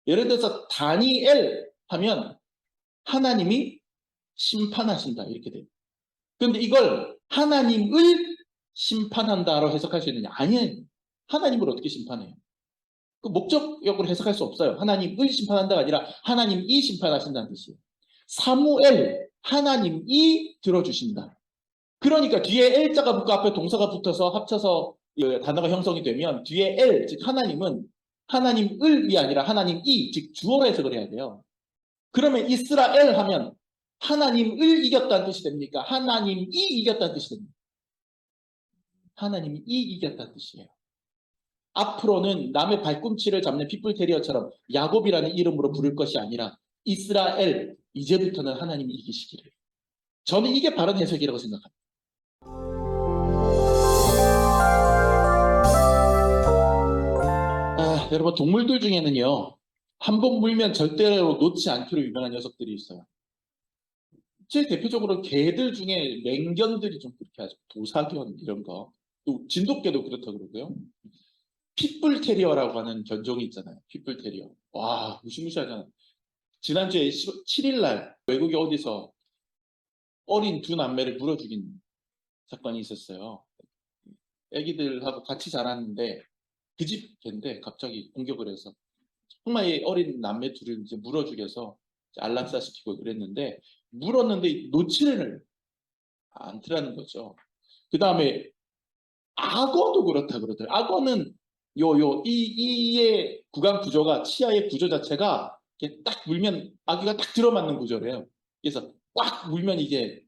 예를 들어서 다니엘 하면 하나님이 심판하신다 이렇게 돼요. 그런데 이걸 하나님을 심판한다로 해석할 수 있느냐? 아니에요. 하나님을 어떻게 심판해요? 그 목적역으로 해석할 수 없어요. 하나님을 심판한다가 아니라 하나님이 심판하신다는 뜻이에요. 사무엘, 하나님이 들어주신다. 그러니까 뒤에 L자가 붙고 앞에 동사가 붙어서 합쳐서 단어가 형성이 되면 뒤에 L, 즉 하나님은 하나님을이 아니라 하나님이, 즉 주어로 해석을 해야 돼요. 그러면 이스라엘 하면 하나님을 이겼다는 뜻이 됩니까? 하나님이 이겼다는 뜻이 됩니다. 하나님이 이겼다는 뜻이에요. 앞으로는 남의 발꿈치를 잡는 핏불테리어처럼 야곱이라는 이름으로 부를 것이 아니라 이스라엘, 이제부터는 하나님이 이기시기를. 저는 이게 바른 해석이라고 생각합니다. 여러분, 동물들 중에는요, 한 번 물면 절대로 놓지 않기로 유명한 녀석들이 있어요. 제일 대표적으로 개들 중에 맹견들이 좀 그렇게 하죠. 도사견 이런 거. 또 진돗개도 그렇다고 그러고요. 핏불테리어라고 하는 견종이 있잖아요. 핏불테리어. 와, 무시무시하잖아요. 지난주에 7일날 외국에 어디서 어린 두 남매를 물어 죽인 사건이 있었어요. 애기들하고 같이 자랐는데 그 집 개인데 갑자기 공격을 해서 정말 어린 남매 둘을 이제 물어 죽여서 안락사시키고 그랬는데 물었는데 놓지를 않더라는 거죠. 그 다음에 악어도 그렇다 그러더라고요. 악어는 이의 구강 구조가 치아의 구조 자체가 이렇게 딱 물면 아기가 딱 들어맞는 구조래요. 그래서 꽉 물면 이게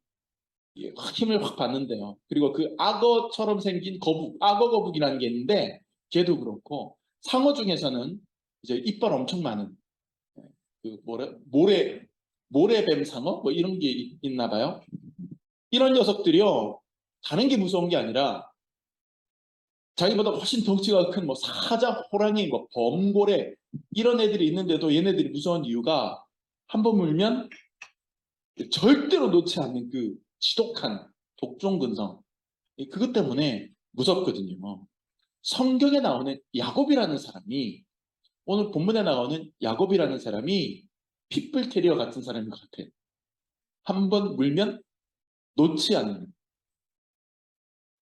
힘을 확 받는데요. 그리고 그 악어처럼 생긴 거북, 악어 거북이라는 게 있는데 걔도 그렇고 상어 중에서는 이제 이빨 엄청 많은 그 모래뱀 상어 뭐 이런 게 있나 봐요. 이런 녀석들이요. 다른 게 무서운 게 아니라 자기보다 훨씬 덩치가 큰 뭐 사자, 호랑이, 뭐 범고래 이런 애들이 있는데도 얘네들이 무서운 이유가 한 번 물면 절대로 놓지 않는 그 지독한 독종 근성. 그것 때문에 무섭거든요. 성경에 나오는 야곱이라는 사람이 오늘 본문에 나오는 야곱이라는 사람이 핏불테리어 같은 사람인 것 같아요. 한 번 물면 놓지 않는.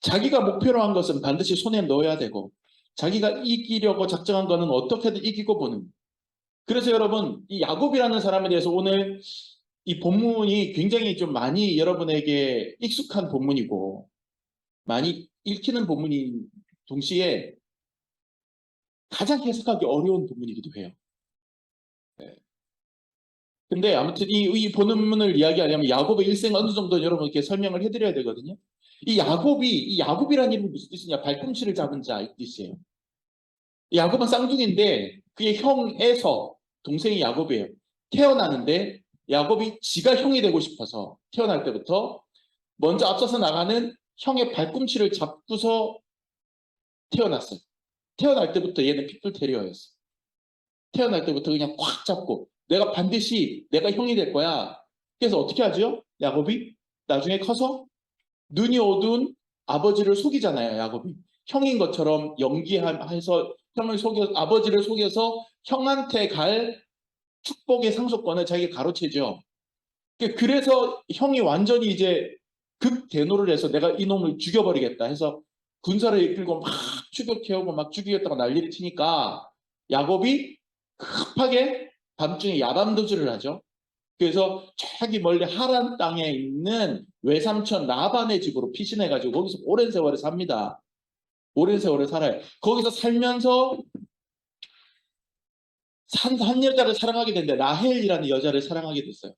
자기가 목표로 한 것은 반드시 손에 넣어야 되고 자기가 이기려고 작정한 것은 어떻게든 이기고 보는. 그래서 여러분 이 야곱이라는 사람에 대해서 오늘 이 본문이 굉장히 좀 많이 여러분에게 익숙한 본문이고 많이 읽히는 본문인 동시에 가장 해석하기 어려운 본문이기도 해요. 근데 아무튼 이 본문을 이야기하려면 야곱의 일생 어느 정도 여러분께 설명을 해드려야 되거든요. 이 야곱이라는 이름이 무슨 뜻이냐? 발꿈치를 잡은 자 이 뜻이에요. 야곱은 쌍둥이인데 그의 형 에서 동생이 야곱이에요. 태어나는데 야곱이 지가 형이 되고 싶어서 태어날 때부터 먼저 앞서서 나가는 형의 발꿈치를 잡고서 태어났어요. 태어날 때부터 얘는 핏불테리어였어요. 태어날 때부터 그냥 꽉 잡고 내가 반드시 내가 형이 될 거야. 그래서 어떻게 하죠? 야곱이 나중에 커서 눈이 어두운 아버지를 속이잖아요. 야곱이 형인 것처럼 연기해서 형을 속여 아버지를 속여서 형한테 갈 축복의 상속권을 자기가 가로채죠. 그래서 형이 완전히 이제 극대노를 해서 내가 이놈을 죽여버리겠다 해서 군사를 이끌고 막 추격해오고 막 죽이겠다고 난리를 치니까 야곱이 급하게 밤중에 야밤도주를 하죠. 그래서 저기 멀리 하란 땅에 있는 외삼촌 라반의 집으로 피신해가지고 거기서 오랜 세월을 삽니다. 오랜 세월을 살아요. 거기서 살면서 한 여자를 사랑하게 됐는데 라헬이라는 여자를 사랑하게 됐어요.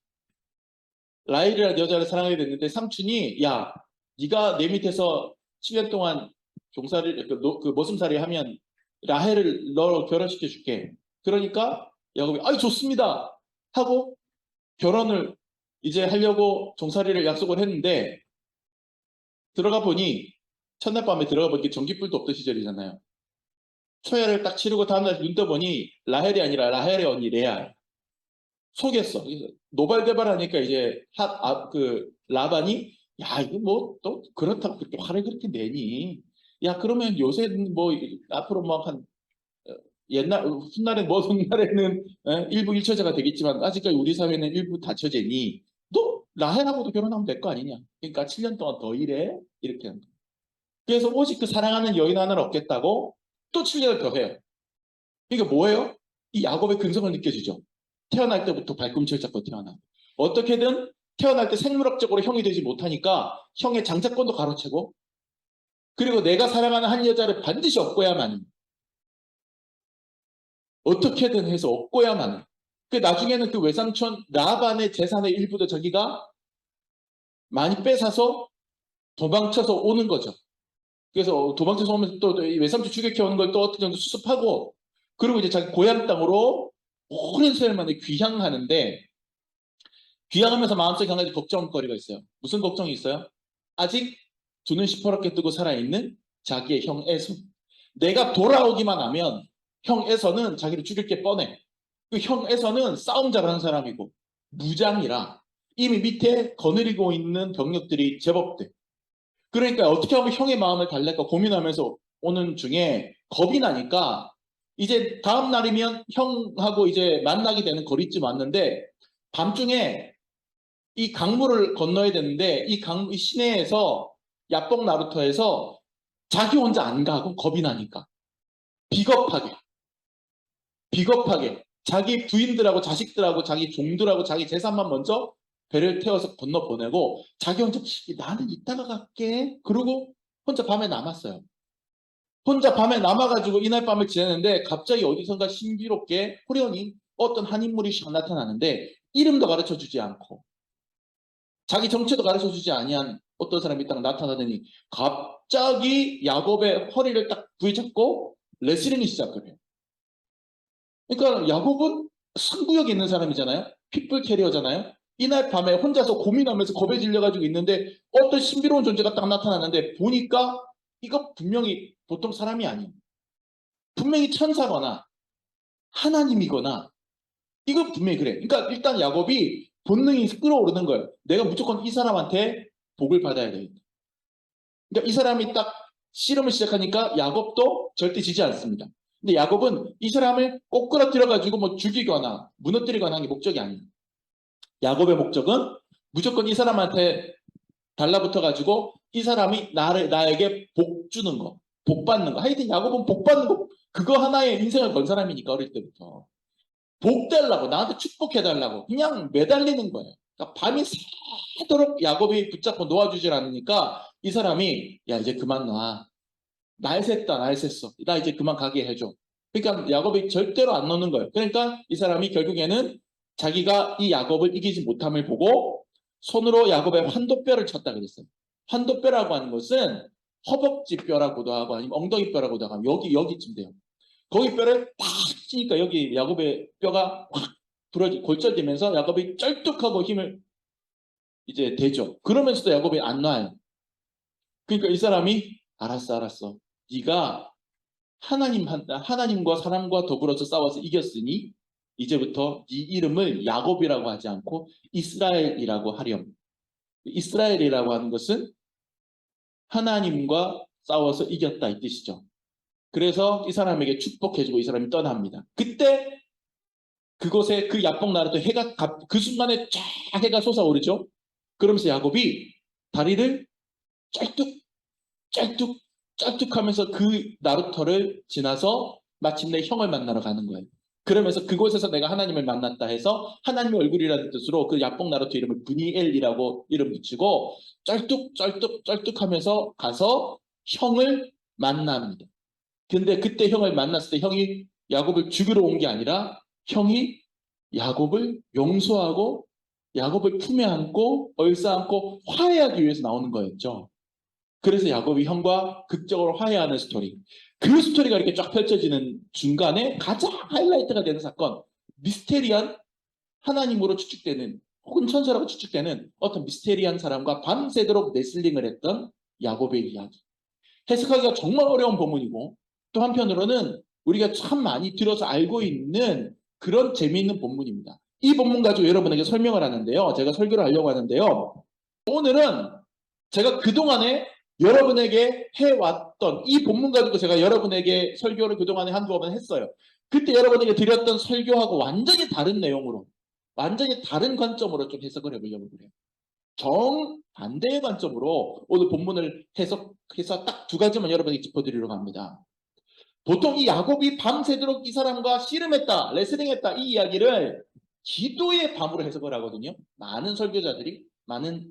라헬이라는 여자를 사랑하게 됐는데 삼촌이 야 네가 내 밑에서 7년 동안 종살이 그 머슴살이 하면 라헬을 너 결혼시켜 줄게. 그러니까 야곱이 아이 좋습니다 하고 결혼을 이제 하려고 종살이를 약속을 했는데 들어가 보니 첫날 밤에 들어가 보니 전기불도 없던 시절이잖아요. 초야를 딱 치르고 다음날 눈 떠보니 라헬이 아니라 라헬의 언니 레아 속였어. 노발대발하니까 이제 그 라반이 야 이거 뭐 또 그렇다고 그렇게 화를 그렇게 내니 야 그러면 요새 뭐 앞으로 뭐 한 훗날에 뭐 훗날에는 일부 일처제가 되겠지만 아직까지 우리 사회는 일부 다처제니 너 라헬하고도 결혼하면 될 거 아니냐. 그러니까 7년 동안 더 일해. 이렇게 하는 거예요. 그래서 오직 그 사랑하는 여인 하나를 얻겠다고 또 7년을 더 해요. 이게 뭐예요? 이 야곱의 근성을 느껴지죠. 태어날 때부터 발꿈치를 잡고 태어나. 어떻게든 태어날 때 생물학적으로 형이 되지 못하니까 형의 장자권도 가로채고 그리고 내가 사랑하는 한 여자를 반드시 얻고야만 어떻게든 해서 얻고야만 그 나중에는 그 외삼촌 라반의 재산의 일부도 자기가 많이 뺏어서 도망쳐서 오는 거죠. 그래서 도망쳐서 오면서 또 외삼촌 추격해 오는 걸 또 어떤 정도 수습하고 그리고 이제 자기 고향 땅으로 오랜 세월 만에 귀향하는데 귀향하면서 마음속에 한 가지 걱정거리가 있어요. 무슨 걱정이 있어요? 아직 두 눈 시퍼렇게 뜨고 살아있는 자기의 형 에서. 내가 돌아오기만 하면 형 에서는 자기를 죽일 게 뻔해. 그 형 에서는 싸움 잘하는 사람이고 무장이라 이미 밑에 거느리고 있는 병력들이 제법 돼. 그러니까 어떻게 하면 형의 마음을 달랠까 고민하면서 오는 중에 겁이 나니까 이제 다음 날이면 형하고 이제 만나게 되는 거리쯤 왔는데 밤중에 이 강물을 건너야 되는데 이 시내에서 야뽕 나루터에서 자기 혼자 안 가고 겁이 나니까 비겁하게 자기 부인들하고 자식들하고 자기 종들하고 자기 재산만 먼저 배를 태워서 건너 보내고 자기 혼자 나는 이따가 갈게 그러고 혼자 밤에 남았어요. 혼자 밤에 남아가지고 이날 밤을 지내는데 갑자기 어디선가 신비롭게 호련히 어떤 한 인물이 샥 나타나는데 이름도 가르쳐주지 않고 자기 정체도 가르쳐주지 아니한 어떤 사람이 딱 나타나더니 갑자기 야곱의 허리를 딱 부여잡고 레슬링이 시작을 해요. 그러니까 야곱은 승부욕이 있는 사람이잖아요. 핏불 캐리어잖아요. 이날 밤에 혼자서 고민하면서 겁에 질려가지고 있는데 어떤 신비로운 존재가 딱 나타나는데 보니까 이거 분명히 보통 사람이 아니에요. 분명히 천사거나 하나님이거나 이건 분명히 그래. 그러니까 일단 야곱이 본능이 끌어오르는 거예요. 내가 무조건 이 사람한테 복을 받아야 되겠다. 그러니까 이 사람이 딱 씨름을 시작하니까 야곱도 절대 지지 않습니다. 근데 야곱은 이 사람을 꼭 끌어들여가지고 뭐 죽이거나 무너뜨리거나 하는 게 목적이 아니에요. 야곱의 목적은 무조건 이 사람한테 달라붙어가지고 이 사람이 나에게 복 주는 거, 복 받는 거. 하여튼 야곱은 복 받는 거, 그거 하나에 인생을 건 사람이니까 어릴 때부터. 복 달라고, 나한테 축복해달라고 그냥 매달리는 거예요. 그러니까 밤이 새도록 야곱이 붙잡고 놓아주질 않으니까 이 사람이 야 이제 그만 놔. 날 샜다 날 샜어. 나 이제 그만 가게 해줘. 그러니까 야곱이 절대로 안 놓는 거예요. 그러니까 이 사람이 결국에는 자기가 이 야곱을 이기지 못함을 보고 손으로 야곱의 환도뼈를 쳤다 그랬어요. 환도뼈라고 하는 것은 허벅지뼈라고도 하고 아니면 엉덩이뼈라고도 하고 여기쯤 돼요. 거기 뼈를 팍 치니까 여기 야곱의 뼈가 확 부러지 골절되면서 야곱이 쩔뚝하고 힘을 이제 대죠. 그러면서도 야곱이 안 놔요. 그러니까 이 사람이 알았어. 네가 하나님과 사람과 더불어서 싸워서 이겼으니 이제부터 네 이름을 야곱이라고 하지 않고 이스라엘이라고 하렴. 이스라엘이라고 하는 것은 하나님과 싸워서 이겼다 이 뜻이죠. 그래서 이 사람에게 축복해주고 이 사람이 떠납니다. 그때 그곳에 그 야뽕 나라도 해가 그 순간에 쫙 해가 솟아오르죠. 그러면서 야곱이 다리를 짤뚝 하면서 그 나루터를 지나서 마침내 형을 만나러 가는 거예요. 그러면서 그곳에서 내가 하나님을 만났다 해서 하나님의 얼굴이라는 뜻으로 그 야뽕 나루터 이름을 브니엘이라고 이름 붙이고 짤뚝 하면서 가서 형을 만납니다. 근데 그때 형을 만났을 때 형이 야곱을 죽이러 온 게 아니라 형이 야곱을 용서하고 야곱을 품에 안고 얼싸안고 화해하기 위해서 나오는 거였죠. 그래서 야곱이 형과 극적으로 화해하는 스토리. 그 스토리가 이렇게 쫙 펼쳐지는 중간에 가장 하이라이트가 되는 사건. 미스테리한 하나님으로 추측되는 혹은 천사라고 추측되는 어떤 미스테리한 사람과 밤새도록 레슬링을 했던 야곱의 이야기. 해석하기가 정말 어려운 본문이고 또 한편으로는 우리가 참 많이 들어서 알고 있는 그런 재미있는 본문입니다. 이 본문 가지고 여러분에게 설명을 하는데요. 제가 설교를 하려고 하는데요. 오늘은 제가 그동안에 여러분에게 해왔던 이 본문 가지고 제가 여러분에게 설교를 그동안에 한두 번 했어요. 그때 여러분에게 드렸던 설교하고 완전히 다른 내용으로, 완전히 다른 관점으로 좀 해석을 해보려고 그래요. 정반대의 관점으로 오늘 본문을 해석해서 딱 두 가지만 여러분에게 짚어드리려고 합니다. 보통 이 야곱이 밤새도록 이 사람과 씨름했다, 레슬링했다 이 이야기를 기도의 밤으로 해석을 하거든요. 많은 설교자들이, 많은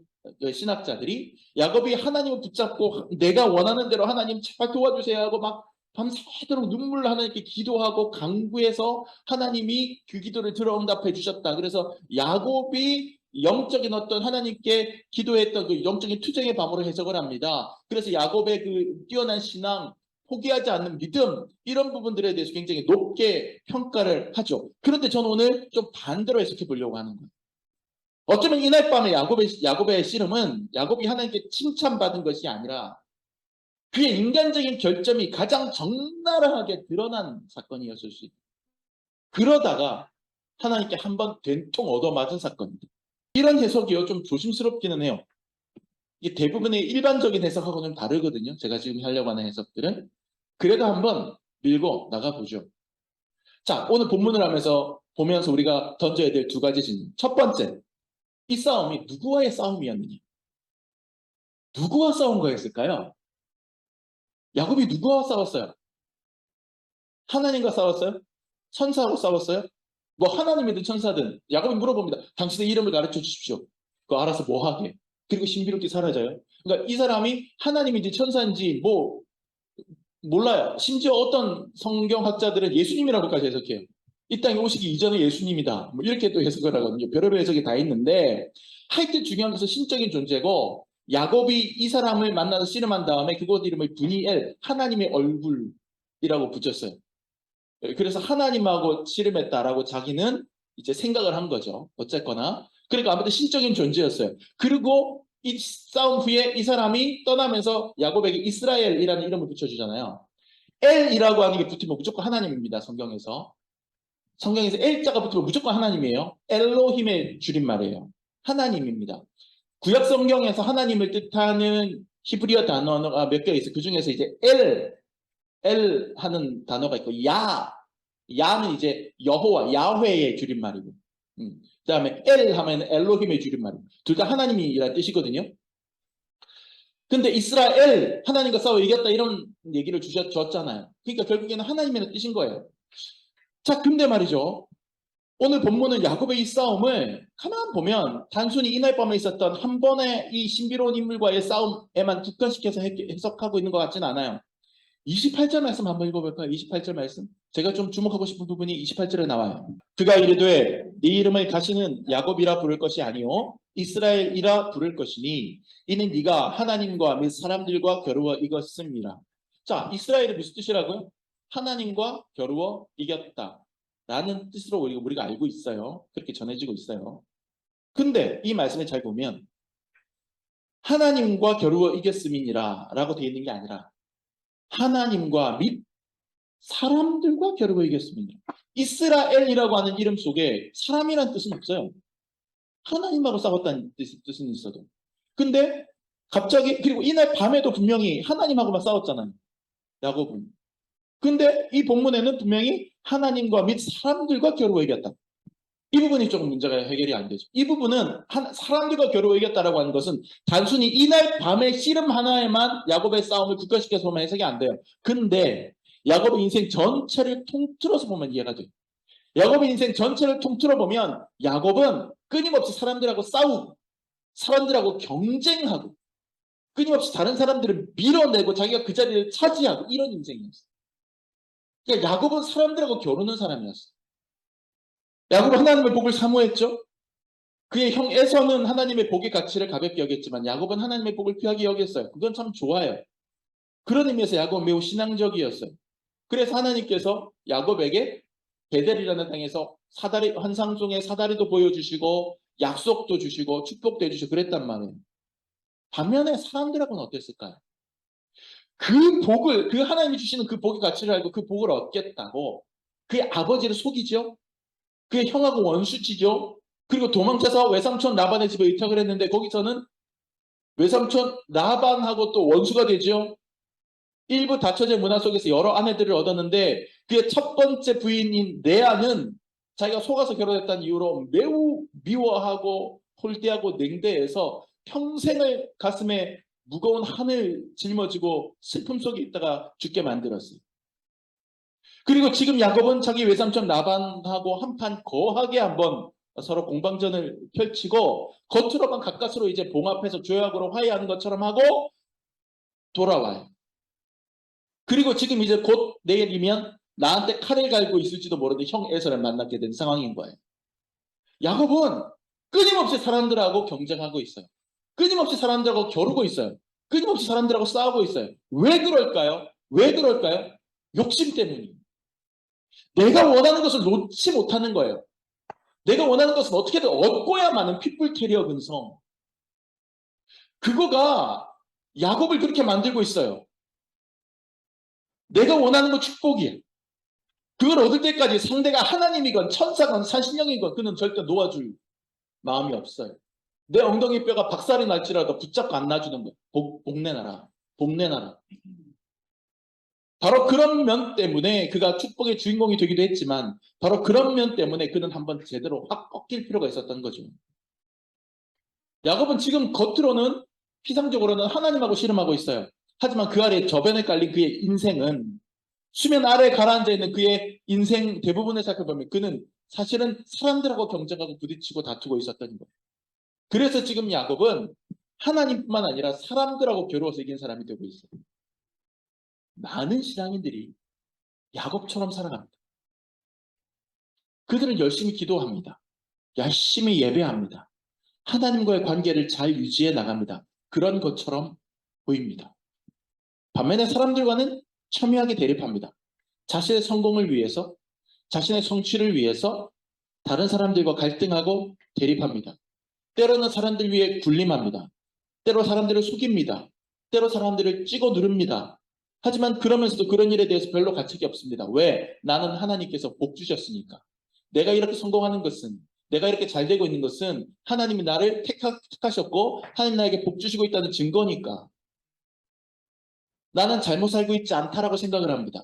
신학자들이 야곱이 하나님을 붙잡고 내가 원하는 대로 하나님 제발 도와주세요 하고 막 밤새도록 눈물로 하나님께 기도하고 간구해서 하나님이 그 기도를 들어응답해 주셨다. 그래서 야곱이 영적인 어떤 하나님께 기도했던 그 영적인 투쟁의 밤으로 해석을 합니다. 그래서 야곱의 그 뛰어난 신앙, 포기하지 않는 믿음, 이런 부분들에 대해서 굉장히 높게 평가를 하죠. 그런데 저는 오늘 좀 반대로 해석해 보려고 하는 거예요. 어쩌면 이날 밤에 야곱의 씨름은 야곱이 하나님께 칭찬받은 것이 아니라 그의 인간적인 결점이 가장 적나라하게 드러난 사건이었을 수 있다. 그러다가 하나님께 한번 된통 얻어맞은 사건입니다. 이런 해석이요, 좀 조심스럽기는 해요. 이게 대부분의 일반적인 해석하고는 다르거든요. 제가 지금 하려고 하는 해석들은. 그래도 한번 밀고 나가보죠. 자, 오늘 본문을 보면서 우리가 던져야 될 두 가지 질문. 첫 번째, 이 싸움이 누구와의 싸움이었느냐? 누구와 싸운 거였을까요? 야곱이 누구와 싸웠어요? 하나님과 싸웠어요? 천사하고 싸웠어요? 뭐 하나님이든 천사든. 야곱이 물어봅니다. 당신의 이름을 가르쳐 주십시오. 그거 알아서 뭐 하게. 그리고 신비롭게 사라져요. 그러니까 이 사람이 하나님인지 천사인지 뭐 몰라요. 심지어 어떤 성경학자들은 예수님이라고까지 해석해요. 이 땅에 오시기 이전에 예수님이다. 뭐 이렇게 또 해석을 하거든요. 별의별 해석이 다 있는데 하여튼 중요한 것은 신적인 존재고, 야곱이 이 사람을 만나서 씨름한 다음에 그곳 이름을 브니엘, 하나님의 얼굴이라고 붙였어요. 그래서 하나님하고 씨름했다라고 자기는 이제 생각을 한 거죠. 어쨌거나. 그러니까 아무튼 신적인 존재였어요. 그리고 이 싸움 후에 이 사람이 떠나면서 야곱에게 이스라엘이라는 이름을 붙여주잖아요. 엘이라고 하는 게 붙으면 무조건 하나님입니다. 성경에서 엘자가 붙으면 무조건 하나님이에요. 엘로힘의 줄임말이에요. 하나님입니다. 구약 성경에서 하나님을 뜻하는 히브리어 단어가 몇 개 있어요. 그 중에서 이제 엘 하는 단어가 있고, 야는 이제 여호와, 야훼의 줄임말이고, 그 다음에 엘 하면 엘로힘의 줄임말이고, 둘 다 하나님이라는 뜻이거든요. 근데 이스라엘, 하나님과 싸워 이겼다 이런 얘기를 줬잖아요. 그러니까 결국에는 하나님이라는 뜻인 거예요. 자, 근데 말이죠. 오늘 본문은 야곱의 이 싸움을 가만 보면 단순히 이날 밤에 있었던 한 번의 이 신비로운 인물과의 싸움에만 국한시켜서 해석하고 있는 것 같지는 않아요. 28절 말씀 한번 읽어볼까요? 28절 말씀. 제가 좀 주목하고 싶은 부분이 28절에 나와요. 그가 이르되 네 이름을 다시는 야곱이라 부를 것이 아니요 이스라엘이라 부를 것이니 이는 네가 하나님과 및 사람들과 겨루어 이겼음이라. 자, 이스라엘이 무슨 뜻이라고요? 하나님과 겨루어 이겼다 라는 뜻으로 우리가 알고 있어요. 그렇게 전해지고 있어요. 근데 이 말씀을 잘 보면 하나님과 겨루어 이겼음이니라 라고 되어 있는 게 아니라 하나님과 및 사람들과 겨루어 이겼습니다. 이스라엘이라고 하는 이름 속에 사람이란 뜻은 없어요. 하나님하고 싸웠다는 뜻은 있어도. 근데 갑자기, 그리고 이날 밤에도 분명히 하나님하고만 싸웠잖아요. 야곱은. 근데 이 본문에는 분명히 하나님과 및 사람들과 겨루어 이겼다. 이 부분이 조금 문제가 해결이 안 되죠. 이 부분은 사람들과 겨루어 이겼다라고 하는 것은 단순히 이날 밤의 씨름 하나에만 야곱의 싸움을 국가시켜서 보면 해석이 안 돼요. 근데 야곱의 인생 전체를 통틀어서 보면 이해가 돼요. 야곱의 인생 전체를 통틀어 보면 야곱은 끊임없이 사람들하고 싸우고 사람들하고 경쟁하고 끊임없이 다른 사람들을 밀어내고 자기가 그 자리를 차지하고 이런 인생이었어요. 그러니까 야곱은 사람들하고 겨루는 사람이었어요. 야곱은 하나님의 복을 사모했죠. 그의 형 에서는 하나님의 복의 가치를 가볍게 여겼지만 야곱은 하나님의 복을 귀하게 여겼어요. 그건 참 좋아요. 그런 의미에서 야곱은 매우 신앙적이었어요. 그래서 하나님께서 야곱에게 베델이라는 땅에서 환상 중에 사다리도 보여주시고 약속도 주시고 축복도 해주시고 그랬단 말이에요. 반면에 사람들하고는 어땠을까요? 그 하나님이 주시는 그 복의 가치를 알고 그 복을 얻겠다고 그의 아버지를 속이죠. 그의 형하고 원수치죠. 그리고 도망쳐서 외삼촌 라반의 집에 의탁을 했는데 거기서는 외삼촌 라반하고 또 원수가 되죠. 일부 다처제 문화 속에서 여러 아내들을 얻었는데 그의 첫 번째 부인인 레아는 자기가 속아서 결혼했다는 이유로 매우 미워하고 홀대하고 냉대해서 평생을 가슴에 무거운 한을 짊어지고 슬픔 속에 있다가 죽게 만들었어요. 그리고 지금 야곱은 자기 외삼촌 라반하고 한판 거하게 한번 서로 공방전을 펼치고 겉으로만 가까스로 이제 봉합해서 조약으로 화해하는 것처럼 하고 돌아와요. 그리고 지금 이제 곧 내일이면 나한테 칼을 갈고 있을지도 모르는 형 에서를 만나게 된 상황인 거예요. 야곱은 끊임없이 사람들하고 경쟁하고 있어요. 끊임없이 사람들하고 겨루고 있어요. 끊임없이 사람들하고 싸우고 있어요. 왜 그럴까요? 왜 그럴까요? 욕심 때문이에요. 내가 원하는 것을 놓지 못하는 거예요. 내가 원하는 것은 어떻게든 얻고야만은 핏불 테리어 근성. 그거가 야곱을 그렇게 만들고 있어요. 내가 원하는 건 축복이에요. 그걸 얻을 때까지 상대가 하나님이건 천사건 산신령이건 그는 절대 놓아줄 마음이 없어요. 내 엉덩이 뼈가 박살이 날지라도 붙잡고 안 놔주는 거예요. 복내놔라. 복내놔라. 바로 그런 면 때문에 그가 축복의 주인공이 되기도 했지만 바로 그런 면 때문에 그는 한번 제대로 확 꺾일 필요가 있었던 거죠. 야곱은 지금 겉으로는 피상적으로는 하나님하고 씨름하고 있어요. 하지만 그 아래에 저변에 깔린 그의 인생은 수면 아래에 가라앉아 있는 그의 인생 대부분을 살펴보면 그는 사실은 사람들하고 경쟁하고 부딪히고 다투고 있었던 거예요. 그래서 지금 야곱은 하나님뿐만 아니라 사람들하고 겨루어서 이긴 사람이 되고 있어요. 많은 신앙인들이 야곱처럼 살아갑니다. 그들은 열심히 기도합니다. 열심히 예배합니다. 하나님과의 관계를 잘 유지해 나갑니다. 그런 것처럼 보입니다. 반면에 사람들과는 첨예하게 대립합니다. 자신의 성공을 위해서, 자신의 성취를 위해서 다른 사람들과 갈등하고 대립합니다. 때로는 사람들 위해 군림합니다. 때로 사람들을 속입니다. 때로 사람들을 찍어 누릅니다. 하지만 그러면서도 그런 일에 대해서 별로 가책이 없습니다. 왜? 나는 하나님께서 복 주셨으니까. 내가 이렇게 성공하는 것은, 내가 이렇게 잘 되고 있는 것은 하나님이 나를 택하셨고 하나님 나에게 복 주시고 있다는 증거니까. 나는 잘못 살고 있지 않다라고 생각을 합니다.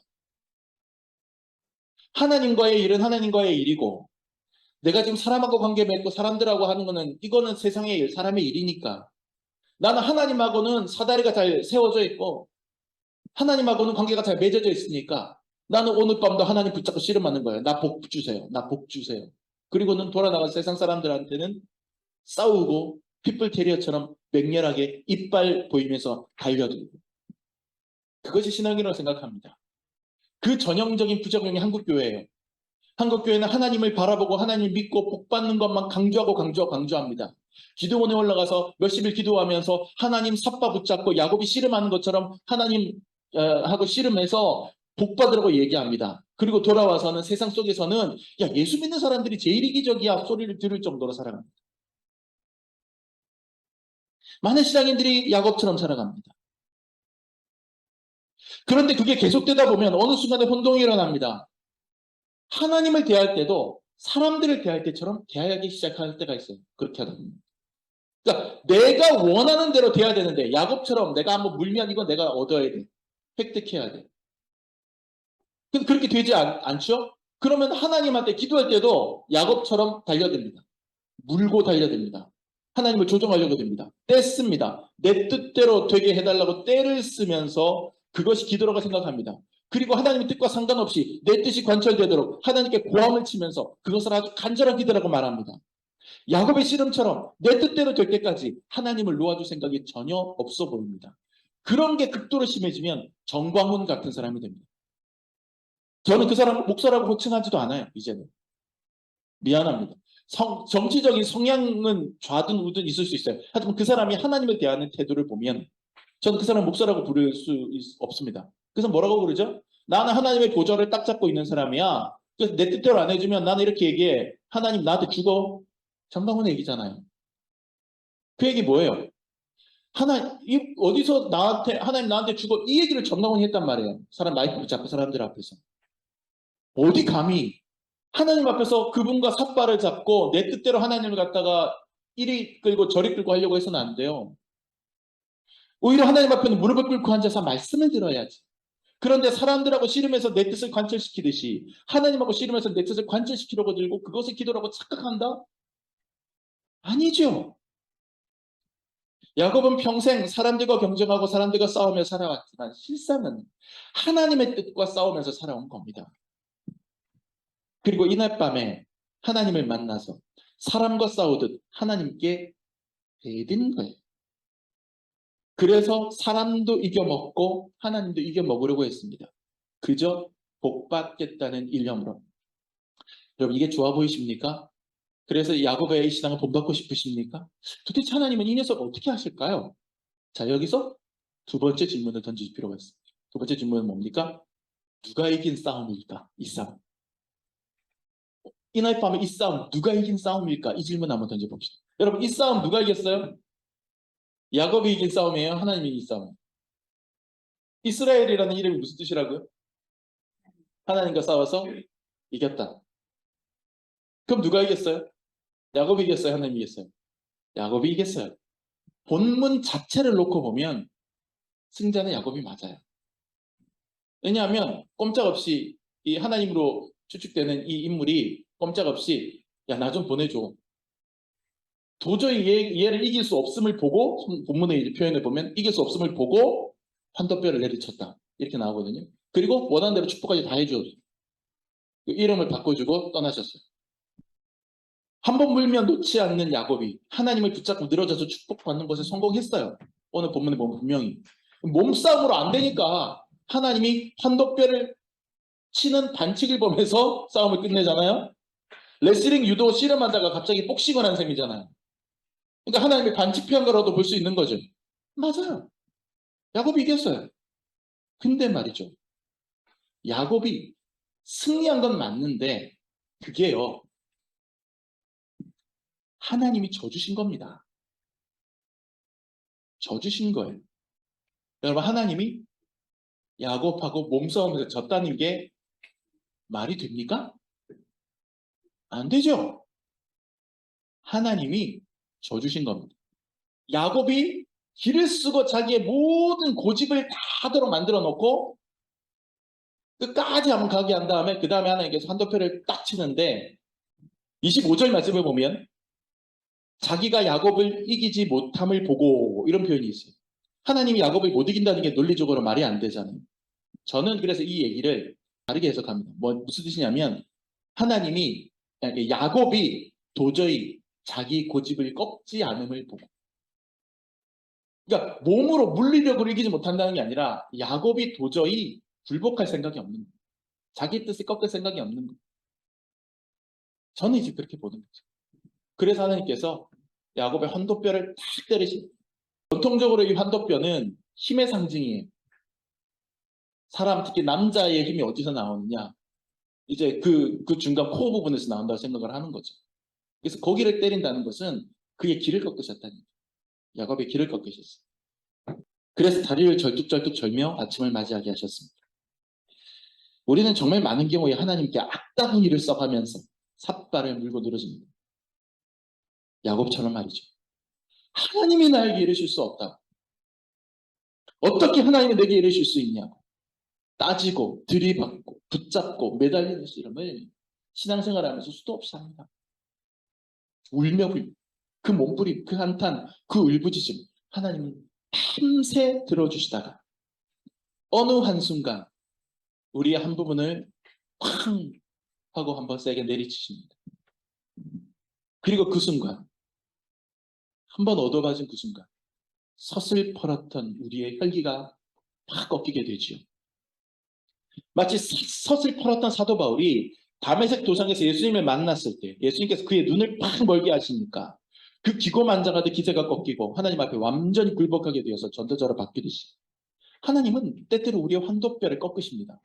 하나님과의 일은 하나님과의 일이고 내가 지금 사람하고 관계 맺고 사람들하고 하는 거는 이거는 세상의 일, 사람의 일이니까. 나는 하나님하고는 사다리가 잘 세워져 있고 하나님하고는 관계가 잘 맺어져 있으니까 나는 오늘 밤도 하나님 붙잡고 씨름하는 거예요. 나 복 주세요. 나 복 주세요. 그리고는 돌아나간 세상 사람들한테는 싸우고 핏불 테리어처럼 맹렬하게 이빨 보이면서 달려들고. 그것이 신앙이라고 생각합니다. 그 전형적인 부작용이 한국교회예요. 한국교회는 하나님을 바라보고 하나님 믿고 복받는 것만 강조합니다. 기도원에 올라가서 몇십일 기도하면서 하나님 삿바 붙잡고 야곱이 씨름하는 것처럼 하나님 하고 씨름해서 복받으라고 얘기합니다. 그리고 돌아와서는 세상 속에서는 야 예수 믿는 사람들이 제일 이기적이야 소리를 들을 정도로 살아갑니다. 많은 신앙인들이 야곱처럼 살아갑니다. 그런데 그게 계속되다 보면 어느 순간에 혼동이 일어납니다. 하나님을 대할 때도 사람들을 대할 때처럼 대하기 시작할 때가 있어요. 그렇게 하다 보면. 그러니까 내가 원하는 대로 돼야 되는데 야곱처럼 내가 한번 물면 이건 내가 얻어야 돼. 획득해야 돼. 근데 그렇게 되지 않죠? 그러면 하나님한테 기도할 때도 야곱처럼 달려듭니다. 물고 달려듭니다. 하나님을 조종하려고 됩니다. 떼씁니다. 내 뜻대로 되게 해달라고 떼를 쓰면서 그것이 기도라고 생각합니다. 그리고 하나님의 뜻과 상관없이 내 뜻이 관철되도록 하나님께 고함을 치면서 그것을 아주 간절한 기도라고 말합니다. 야곱의 씨름처럼 내 뜻대로 될 때까지 하나님을 놓아줄 생각이 전혀 없어 보입니다. 그런 게 극도로 심해지면 정광훈 같은 사람이 됩니다. 저는 그 사람을 목사라고 호칭하지도 않아요. 이제는. 미안합니다. 정치적인 성향은 좌든 우든 있을 수 있어요. 하지만 그 사람이 하나님을 대하는 태도를 보면 저는 그 사람을 목사라고 부를 수 없습니다. 그래서 뭐라고 부르죠? 나는 하나님의 보좌를 딱 잡고 있는 사람이야. 그래서 내 뜻대로 안 해주면 나는 이렇게 얘기해. 하나님 나한테 죽어. 정강훈의 얘기잖아요. 그 얘기 뭐예요? 어디서 하나님 나한테 죽어. 이 얘기를 정강훈이 했단 말이에요. 사람 마이크 붙잡고 사람들 앞에서. 어디 감히 하나님 앞에서 그분과 삿발을 잡고 내 뜻대로 하나님을 갖다가 이리 끌고 저리 끌고 하려고 해서는 안 돼요. 오히려 하나님 앞에는 무릎을 꿇고 앉아서 말씀을 들어야지. 그런데 사람들하고 씨름해서 내 뜻을 관철시키듯이 하나님하고 씨름해서 내 뜻을 관철시키려고 들고 그것을 기도라고 착각한다? 아니죠. 야곱은 평생 사람들과 경쟁하고 사람들과 싸우며 살아왔지만 실상은 하나님의 뜻과 싸우면서 살아온 겁니다. 그리고 이날 밤에 하나님을 만나서 사람과 싸우듯 하나님께 대든 거예요. 그래서 사람도 이겨먹고 하나님도 이겨먹으려고 했습니다. 그저 복받겠다는 일념으로. 여러분 이게 좋아 보이십니까? 그래서 야곱의 이 신앙을 본받고 싶으십니까? 도대체 하나님은 이 녀석을 어떻게 하실까요? 자, 여기서 두 번째 질문을 던질 필요가 있습니다. 두 번째 질문은 뭡니까? 누가 이긴 싸움일까? 이 싸움. 이날 밤에 이 싸움 누가 이긴 싸움일까? 이 질문 한번 던져봅시다. 여러분 이 싸움 누가 이겼어요? 야곱이 이긴 싸움이에요? 하나님이 이긴 싸움이에요? 이스라엘이라는 이름이 무슨 뜻이라고요? 하나님과 싸워서 이겼다. 그럼 누가 이겼어요? 야곱이 이겼어요? 하나님이 이겼어요? 야곱이 이겼어요. 본문 자체를 놓고 보면 승자는 야곱이 맞아요. 왜냐하면 꼼짝없이 이 하나님으로 추측되는 이 인물이 꼼짝없이 야, 나 좀 보내줘. 도저히 얘를 이길 수 없음을 보고 본문의 표현을 보면 이길 수 없음을 보고 환도뼈를 내리쳤다. 이렇게 나오거든요. 그리고 원하는 대로 축복까지 다 해줘. 이름을 바꿔주고 떠나셨어요. 한 번 물면 놓지 않는 야곱이 하나님을 붙잡고 늘어져서 축복받는 것에 성공했어요. 오늘 본문에 보면 분명히. 몸싸움으로 안 되니까 하나님이 환도뼈를 치는 반칙을 범해서 싸움을 끝내잖아요. 레슬링 유도 씨름하다가 갑자기 복싱을 한 셈이잖아요. 그러니까 하나님의 반칙 피한 거라도 볼 수 있는 거죠. 맞아요. 야곱이 이겼어요. 근데 말이죠. 야곱이 승리한 건 맞는데 그게요. 하나님이 져주신 겁니다. 져주신 거예요. 여러분 하나님이 야곱하고 몸싸움에서 졌다는 게 말이 됩니까? 안 되죠. 하나님이 져주신 겁니다. 야곱이 길을 쓰고 자기의 모든 고집을 다 하도록 만들어 놓고 끝까지 한번 가게 한 다음에 그 다음에 하나님께서 한도표를 딱 치는데 25절 말씀을 보면 자기가 야곱을 이기지 못함을 보고 이런 표현이 있어요. 하나님이 야곱을 못 이긴다는 게 논리적으로 말이 안 되잖아요. 저는 그래서 이 얘기를 다르게 해석합니다. 무슨 뜻이냐면 하나님이 야곱이 도저히 자기 고집을 꺾지 않음을 보고 그러니까 몸으로 물리력으로 이기지 못한다는 게 아니라 야곱이 도저히 굴복할 생각이 없는 거예요. 자기 뜻을 꺾을 생각이 없는 거예요. 저는 이제 그렇게 보는 거죠. 그래서 하나님께서 야곱의 환도뼈를 탁 때리십니다. 전통적으로 이 환도뼈는 힘의 상징이에요. 사람 특히 남자의 힘이 어디서 나오느냐 이제 그 중간 코어 부분에서 나온다고 생각을 하는 거죠. 그래서 거기를 때린다는 것은 그의 길을 꺾으셨다는 거예요. 야곱의 길을 꺾으셨어요. 그래서 다리를 절뚝절뚝 절며 아침을 맞이하게 하셨습니다. 우리는 정말 많은 경우에 하나님께 악다운 일을 써가면서 삿발을 물고 늘어집니다. 야곱처럼 말이죠. 하나님이 나에게 이르실 수 없다. 어떻게 하나님이 내게 이르실 수 있냐고. 따지고 들이받고 붙잡고 매달리는 씨름을 신앙생활하면서 수도 없이 합니다. 울며 불며 그 몸부림, 그 한탄, 그 울부짖음 하나님은 밤새 들어주시다가 어느 한순간 우리의 한 부분을 쾅 하고 한번 세게 내리치십니다. 그리고 그 순간 한번 얻어맞은 그 순간 서슬퍼렇던 우리의 혈기가 팍 꺾이게 되지요. 마치 서슬퍼렇던 사도 바울이 다메섹 도상에서 예수님을 만났을 때 예수님께서 그의 눈을 팍 멀게 하시니까 그 기고만장하듯 기세가 꺾이고 하나님 앞에 완전히 굴복하게 되어서 전도자로 바뀌듯이 하나님은 때때로 우리의 환도뼈를 꺾으십니다.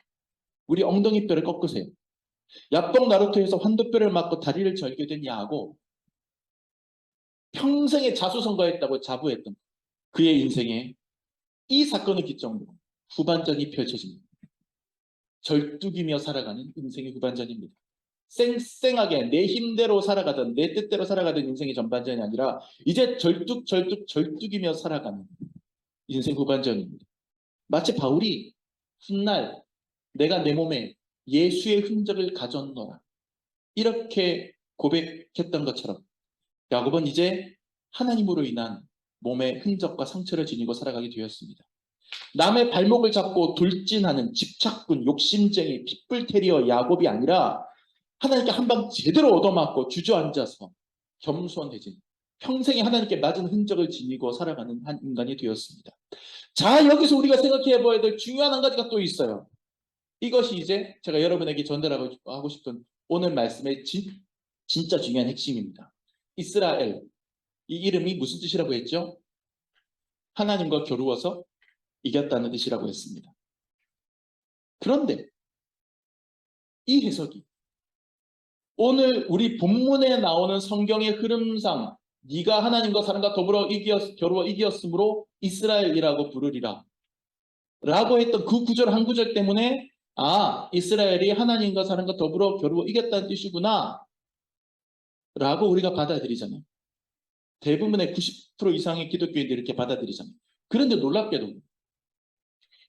우리 엉덩이뼈를 꺾으세요. 야뽕 나루토에서 환도뼈를 맞고 다리를 절게 된 야하고 평생에 자수성가했다고 자부했던 그의 인생에 이 사건을 기점으로 후반전이 펼쳐집니다. 절뚝이며 살아가는 인생의 후반전입니다. 쌩쌩하게 내 힘대로 살아가던 내 뜻대로 살아가던 인생의 전반전이 아니라 이제 절뚝이며 살아가는 인생 후반전입니다. 마치 바울이 훗날 내가 내 몸에 예수의 흔적을 가졌노라. 이렇게 고백했던 것처럼 야곱은 이제 하나님으로 인한 몸의 흔적과 상처를 지니고 살아가게 되었습니다. 남의 발목을 잡고 돌진하는 집착꾼, 욕심쟁이, 핏불테리어 야곱이 아니라 하나님께 한 방 제대로 얻어맞고 주저앉아서 겸손해진, 평생에 하나님께 맞은 흔적을 지니고 살아가는 한 인간이 되었습니다. 자, 여기서 우리가 생각해 봐야 될 중요한 한 가지가 또 있어요. 이것이 이제 제가 여러분에게 전달하고 싶은 오늘 말씀의 진짜 중요한 핵심입니다. 이스라엘, 이 이름이 무슨 뜻이라고 했죠? 하나님과 겨루어서 이겼다는 뜻이라고 했습니다. 그런데 이 해석이 오늘 우리 본문에 나오는 성경의 흐름상 네가 하나님과 사람과 더불어 겨루어 이겼으므로 이스라엘이라고 부르리라 라고 했던 그 구절 한 구절 때문에 이스라엘이 하나님과 사람과 더불어 겨루어 이겼다는 뜻이구나 라고 우리가 받아들이잖아요. 대부분의 90% 이상의 기독교인들이 이렇게 받아들이잖아요. 그런데 놀랍게도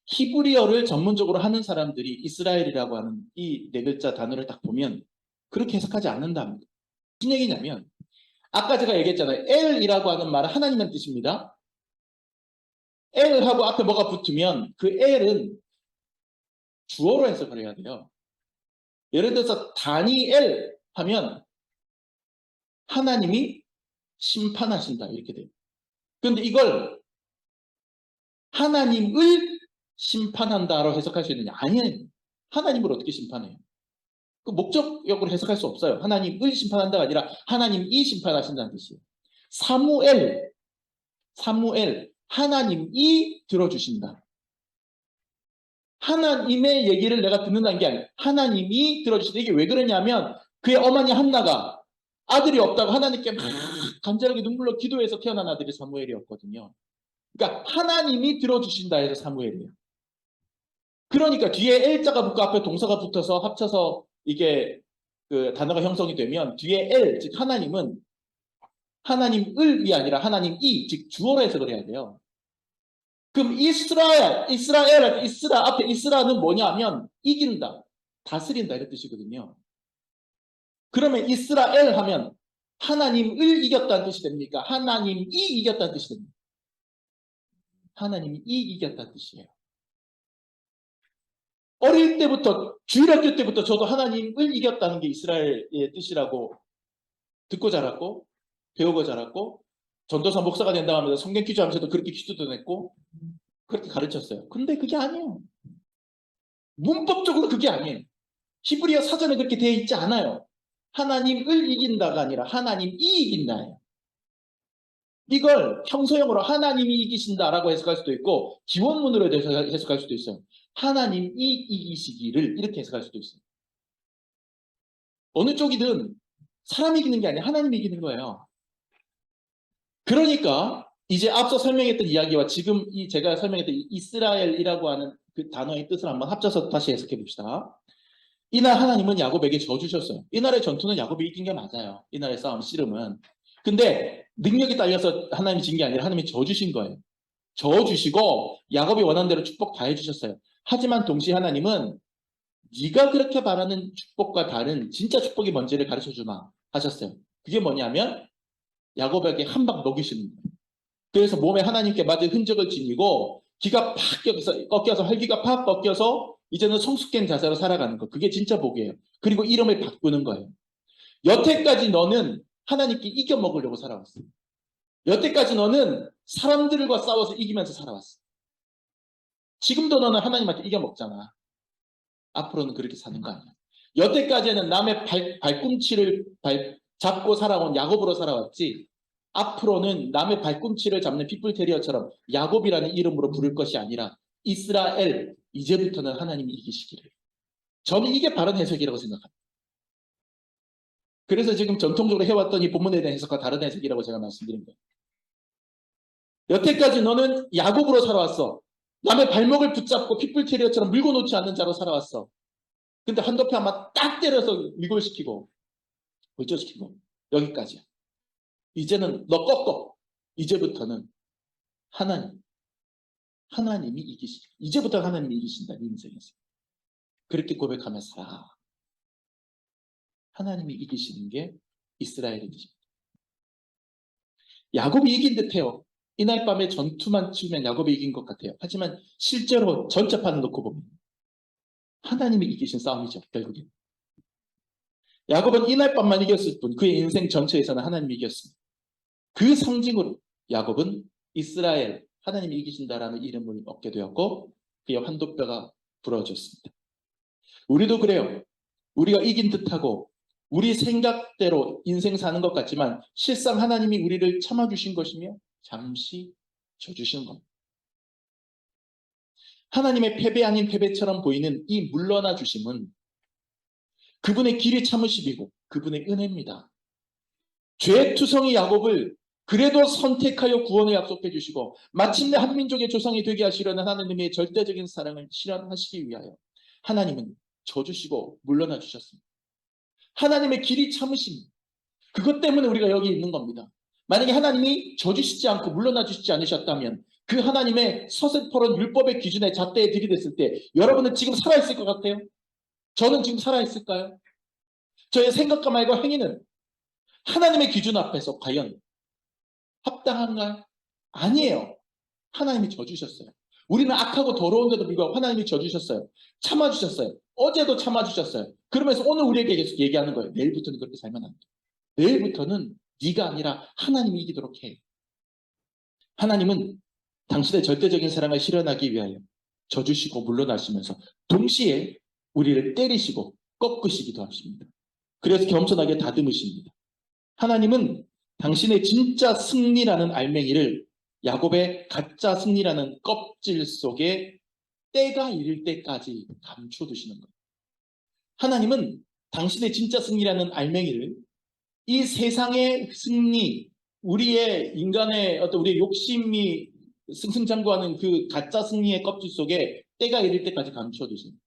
히브리어를 전문적으로 하는 사람들이 이스라엘이라고 하는 이 네 글자 단어를 딱 보면 그렇게 해석하지 않는답니다. 무슨 얘기냐면 아까 제가 얘기했잖아요. 엘이라고 하는 말은 하나님의 뜻입니다. 엘하고 앞에 뭐가 붙으면 그 엘은 주어로 해석을 해야 돼요. 예를 들어서 다니엘 하면 하나님이 심판하신다 이렇게 돼요. 그런데 이걸 하나님을 심판한다라고 해석할 수 있느냐? 아니에요. 하나님을 어떻게 심판해요? 그 목적역으로 해석할 수 없어요. 하나님을 심판한다가 아니라 하나님이 심판하신다는 뜻이에요. 사무엘, 하나님이 들어주신다. 하나님의 얘기를 내가 듣는다는 게 아니라 하나님이 들어주신다. 이게 왜 그러냐면 그의 어머니 한나가 아들이 없다고 하나님께 막 간절하게 눈물로 기도해서 태어난 아들이 사무엘이었거든요. 그러니까 하나님이 들어주신다 해서 사무엘이에요. 그러니까 뒤에 엘자가 붙고 앞에 동사가 붙어서 합쳐서 이게 그 단어가 형성이 되면 뒤에 엘, 즉 하나님은 하나님을이 아니라 하나님이, 즉 주어로 해석을 해야 돼요. 그럼 이스라 앞에 이스라는 뭐냐면 이긴다, 다스린다 이런 뜻이거든요. 그러면 이스라엘 하면 하나님을 이겼다는 뜻이 됩니까? 하나님이 이겼다는 뜻이 됩니다. 하나님이 이겼다는 뜻이에요. 어릴 때부터 주일학교 때부터 저도 하나님을 이겼다는 게 이스라엘의 뜻이라고 듣고 자랐고 배우고 자랐고 전도사 목사가 된다고 하면서 성경 퀴즈 하면서도 그렇게 퀴즈도 냈고 그렇게 가르쳤어요. 근데 그게 아니에요. 문법적으로 그게 아니에요. 히브리어 사전에 그렇게 되어 있지 않아요. 하나님을 이긴다가 아니라 하나님이 이긴다예요. 이걸 평소형으로 하나님이 이기신다라고 해석할 수도 있고 기원문으로 해석할 수도 있어요. 하나님이 이기시기를 이렇게 해석할 수도 있어요. 어느 쪽이든 사람이 이기는 게 아니라 하나님이 이기는 거예요. 그러니까 이제 앞서 설명했던 이야기와 지금 제가 설명했던 이스라엘이라고 하는 그 단어의 뜻을 한번 합쳐서 다시 해석해 봅시다. 이날 하나님은 야곱에게 져 주셨어요. 이날의 전투는 야곱이 이긴 게 맞아요. 이날의 싸움 씨름은. 근데 능력이 딸려서 하나님이 진 게 아니라 하나님이 져 주신 거예요. 져 주시고 야곱이 원하는 대로 축복 다 해주셨어요. 하지만 동시에 하나님은 네가 그렇게 바라는 축복과 다른 진짜 축복이 뭔지를 가르쳐 주마 하셨어요. 그게 뭐냐면 야곱에게 한 방 먹이시는 거예요. 그래서 몸에 하나님께 맞은 흔적을 지니고 기가 팍 꺾여서 혈기가 팍 꺾여서 이제는 성숙된 자세로 살아가는 거. 그게 진짜 복이에요. 그리고 이름을 바꾸는 거예요. 여태까지 너는 하나님께 이겨먹으려고 살아왔어. 여태까지 너는 사람들과 싸워서 이기면서 살아왔어. 지금도 너는 하나님한테 이겨먹잖아. 앞으로는 그렇게 사는 거 아니야. 여태까지는 남의 발꿈치를 잡고 살아온 야곱으로 살아왔지 앞으로는 남의 발꿈치를 잡는 핏불테리어처럼 야곱이라는 이름으로 부를 것이 아니라 이스라엘, 이제부터는 하나님이 이기시기를. 저는 이게 바른 해석이라고 생각합니다. 그래서 지금 전통적으로 해왔던 이 본문에 대한 해석과 다른 해석이라고 제가 말씀드린 거예요. 여태까지 너는 야곱으로 살아왔어. 남의 발목을 붙잡고 핏불테리어처럼 물고 놓지 않는 자로 살아왔어. 근데 한도표 한번 딱 때려서 미골시키고 물조시키고 여기까지야. 이제는 너 꺾어. 이제부터는 하나님, 하나님이 이기신다. 이제부터 하나님이 이기신다. 네 인생에서. 그렇게 고백하며 살아. 하나님이 이기시는 게 이스라엘의 이기십니다. 야곱이 이긴 듯해요. 이날 밤에 전투만 치면 야곱이 이긴 것 같아요. 하지만 실제로 전체판을 놓고 보면 하나님이 이기신 싸움이죠. 결국엔. 야곱은 이날 밤만 이겼을 뿐 그의 인생 전체에서는 하나님이 이겼습니다. 그 상징으로 야곱은 이스라엘, 하나님이 이기신다라는 이름을 얻게 되었고 그의 환도뼈가 부러졌습니다. 우리도 그래요. 우리가 이긴 듯하고 우리 생각대로 인생 사는 것 같지만 실상 하나님이 우리를 참아주신 것이며 잠시 져주신 겁니다. 하나님의 패배 아닌 패배처럼 보이는 이 물러나 주심은 그분의 길이 참으심이고 그분의 은혜입니다. 죄투성이 야곱을 그래도 선택하여 구원을 약속해 주시고 마침내 한민족의 조상이 되게 하시려는 하나님의 절대적인 사랑을 실현하시기 위하여 하나님은 져주시고 물러나 주셨습니다. 하나님의 길이 참으심, 그것 때문에 우리가 여기 있는 겁니다. 만약에 하나님이 져주시지 않고 물러나 주시지 않으셨다면 그 하나님의 서슬퍼런 율법의 기준에 잣대에 들이댔을 때 여러분은 지금 살아있을 것 같아요? 저는 지금 살아있을까요? 저의 생각과 말과 행위는 하나님의 기준 앞에서 과연 합당한가요? 아니에요. 하나님이 져주셨어요. 우리는 악하고 더러운데도 불구하고 하나님이 져주셨어요. 참아주셨어요. 어제도 참아주셨어요. 그러면서 오늘 우리에게 계속 얘기하는 거예요. 내일부터는 그렇게 살면 안 돼. 내일부터는 네가 아니라 하나님이 이기도록 해. 하나님은 당신의 절대적인 사랑을 실현하기 위하여 져주시고 물러나시면서 동시에 우리를 때리시고 꺾으시기도 하십니다. 그래서 겸손하게 다듬으십니다. 하나님은 당신의 진짜 승리라는 알맹이를 야곱의 가짜 승리라는 껍질 속에 때가 이를 때까지 감춰두시는 거예요. 하나님은 당신의 진짜 승리라는 알맹이를 이 세상의 승리, 우리의 인간의 어떤 우리의 욕심이 승승장구하는 그 가짜 승리의 껍질 속에 때가 이를 때까지 감춰두십니다.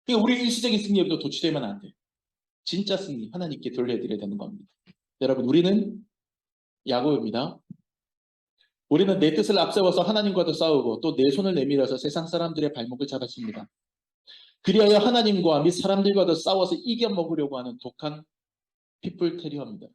그러니까 우리 일시적인 승리에도 도취되면 안 돼요. 진짜 승리 하나님께 돌려드려야 되는 겁니다. 여러분, 우리는 야곱입니다. 우리는 내 뜻을 앞세워서 하나님과도 싸우고 또 내 손을 내밀어서 세상 사람들의 발목을 잡아칩니다. 그리하여 하나님과 및 사람들과도 싸워서 이겨먹으려고 하는 독한 핏불 테리어입니다.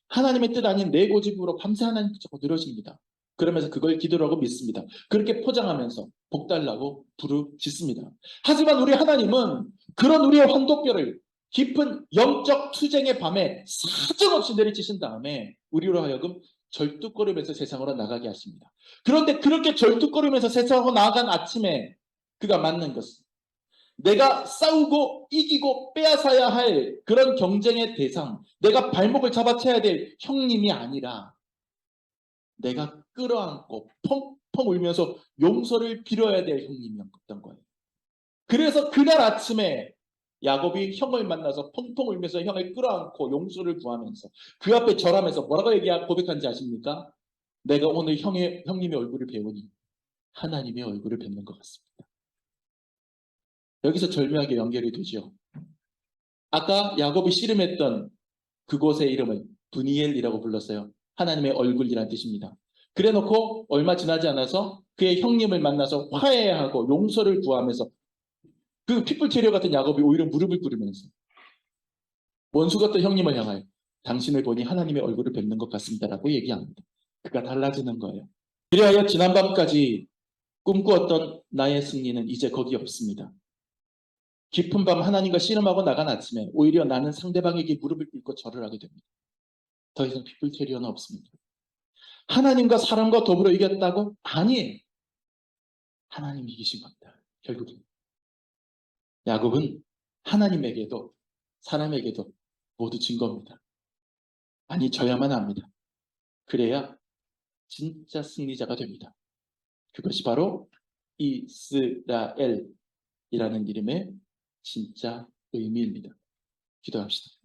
하나님의 뜻 아닌 내 고집으로 밤새 하나님 붙잡고 늘어집니다. 그러면서 그걸 기도라고 믿습니다. 그렇게 포장하면서 복달라고 부르짖습니다. 하지만 우리 하나님은 그런 우리의 환도뼈를 깊은 영적 투쟁의 밤에 사정없이 내리치신 다음에 우리로 하여금 절뚝거리면서 세상으로 나가게 하십니다. 그런데 그렇게 절뚝거리면서 세상으로 나아간 아침에 그가 맞는 것은 내가 싸우고 이기고 빼앗아야 할 그런 경쟁의 대상, 내가 발목을 잡아쳐야 될 형님이 아니라 내가 끌어안고 펑펑 울면서 용서를 빌어야 될 형님이었던 거예요. 그래서 그날 아침에 야곱이 형을 만나서 펑펑 울면서 형을 끌어안고 용서를 구하면서 그 앞에 절하면서 뭐라고 고백한지 아십니까? 내가 오늘 형님의 얼굴을 배우니 하나님의 얼굴을 뵙는 것 같습니다. 여기서 절묘하게 연결이 되죠. 아까 야곱이 씨름했던 그곳의 이름을 브니엘이라고 불렀어요. 하나님의 얼굴이라는 뜻입니다. 그래놓고 얼마 지나지 않아서 그의 형님을 만나서 화해하고 용서를 구하면서 그 핏불테리어 같은 야곱이 오히려 무릎을 꿇으면서 원수 같은 형님을 향하여 당신을 보니 하나님의 얼굴을 뵙는 것 같습니다라고 얘기합니다. 그가 달라지는 거예요. 그리하여 지난밤까지 꿈꾸었던 나의 승리는 이제 거기 없습니다. 깊은 밤 하나님과 씨름하고 나간 아침에 오히려 나는 상대방에게 무릎을 꿇고 절을 하게 됩니다. 더 이상 핏불테리어는 없습니다. 하나님과 사람과 더불어 이겼다고? 아니에요. 하나님이 이기신 겁니다. 결국은. 야곱은 하나님에게도 사람에게도 모두 진 겁니다. 아니, 져야만 합니다. 그래야 진짜 승리자가 됩니다. 그것이 바로 이스라엘이라는 이름의 진짜 의미입니다. 기도합시다.